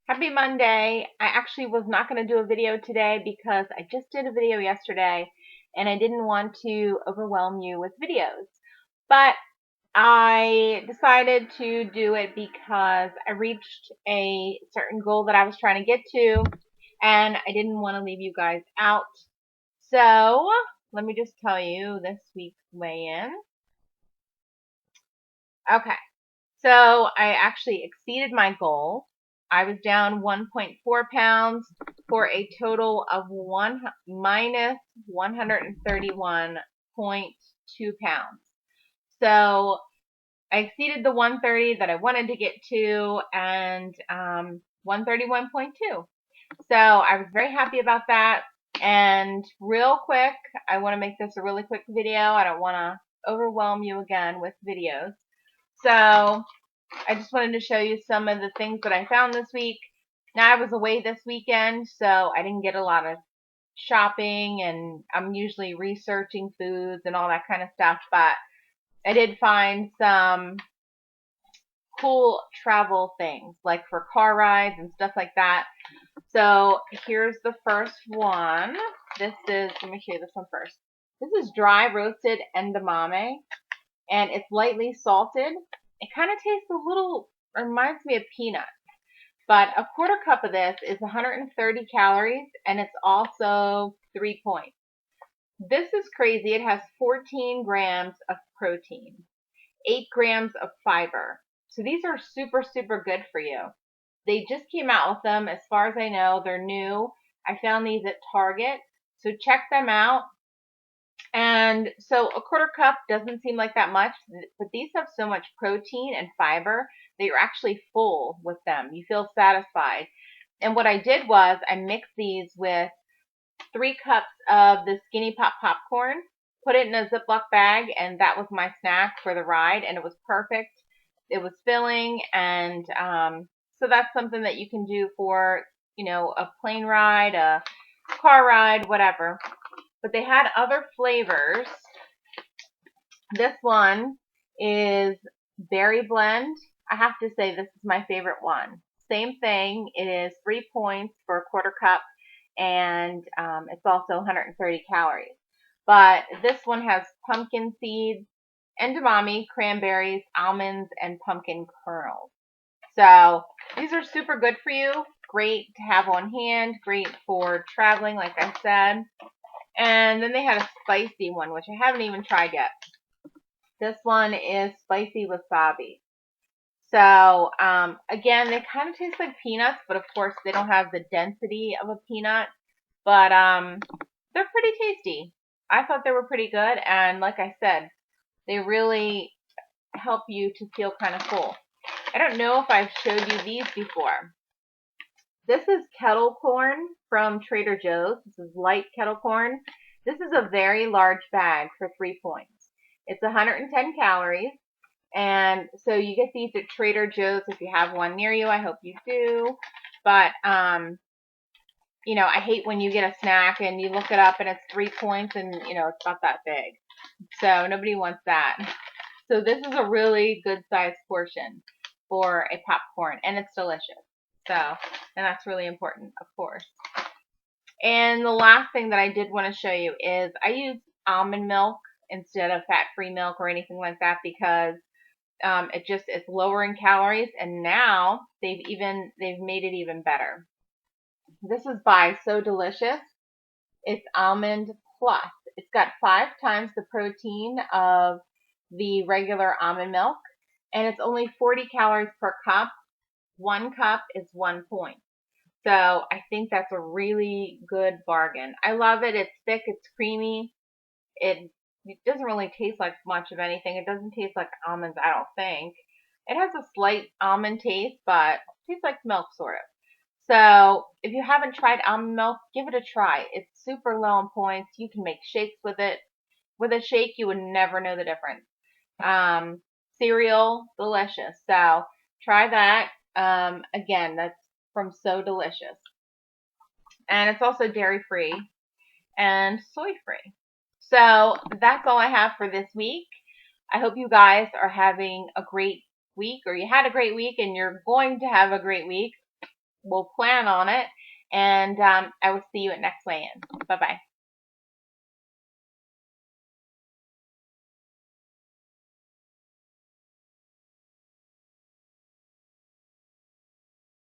Happy Monday. I actually was not going to do a video today because I just did a video yesterday and I didn't want to overwhelm you with videos. But I decided to do it because I reached a certain goal that I was trying to get to and I didn't want to leave you guys out. So let me just tell you this week's weigh-in. Okay. So I actually exceeded my goal. I was down 1.4 pounds for a total of minus 131.2 pounds. So I exceeded the 130 that I wanted to get to and 131.2. So I was very happy about that. And real quick, I want to make this a really quick video. I don't want to overwhelm you again with videos. So I just wanted to show you some of the things that I found this week. Now I was away this weekend, so I didn't get a lot of shopping, and I'm usually researching foods and all that kind of stuff, but I did find some cool travel things, like for car rides and stuff like that. So here's the first one. Let me show you this one first. This is dry roasted edamame, and it's lightly salted. It kind of tastes reminds me of peanut. But a quarter cup of this is 130 calories, and it's also 3 points. This is crazy. It has 14 grams of protein, 8 grams of fiber. So these are super, super good for you. They just came out with them. As far as I know, they're new. I found these at Target. So check them out. And so a quarter cup doesn't seem like that much, but these have so much protein and fiber that you're actually full with them. You feel satisfied. And what I did was I mixed these with 3 cups of the Skinny Pop popcorn, put it in a Ziploc bag, and that was my snack for the ride, and it was perfect. It was filling, and so that's something that you can do for, a plane ride, a car ride, whatever. But they had other flavors. This one is berry blend. I have to say this is my favorite one. Same thing. It is 3 points for a quarter cup, and it's also 130 calories. But this one has pumpkin seeds, edamame, cranberries, almonds, and pumpkin kernels. So these are super good for you. Great to have on hand. Great for traveling, like I said. And then they had a spicy one, which I haven't even tried yet. This one is spicy wasabi. So, again, they kind of taste like peanuts, but of course they don't have the density of a peanut. But they're pretty tasty. I thought they were pretty good, and like I said, they really help you to feel kind of full. I don't know if I've showed you these before. This is kettle corn from Trader Joe's. This is light kettle corn. This is a very large bag for 3 points. It's 110 calories. And so you get these at Trader Joe's if you have one near you. I hope you do. But, I hate when you get a snack and you look it up and it's 3 points and, it's not that big. So nobody wants that. So this is a really good sized portion for a popcorn, and it's delicious. So, and that's really important, of course. And the last thing that I did want to show you is I use almond milk instead of fat-free milk or anything like that because it's lower in calories, and now they've made it even better. This is by So Delicious. It's almond plus. It's got 5 times the protein of the regular almond milk, and it's only 40 calories per cup. 1 cup is 1 point. So I think that's a really good bargain. I love it. It's thick. It's creamy. It doesn't really taste like much of anything. It doesn't taste like almonds, I don't think. It has a slight almond taste, but it tastes like milk, sort of. So if you haven't tried almond milk, give it a try. It's super low in points. You can make shakes with it. With a shake, you would never know the difference. Cereal, delicious. So try that. Again, that's from So Delicious. And it's also dairy free and soy free. So that's all I have for this week. I hope you guys are having a great week, or you had a great week and you're going to have a great week. we'll plan on it. And I will see you at next weigh-in. Bye-bye.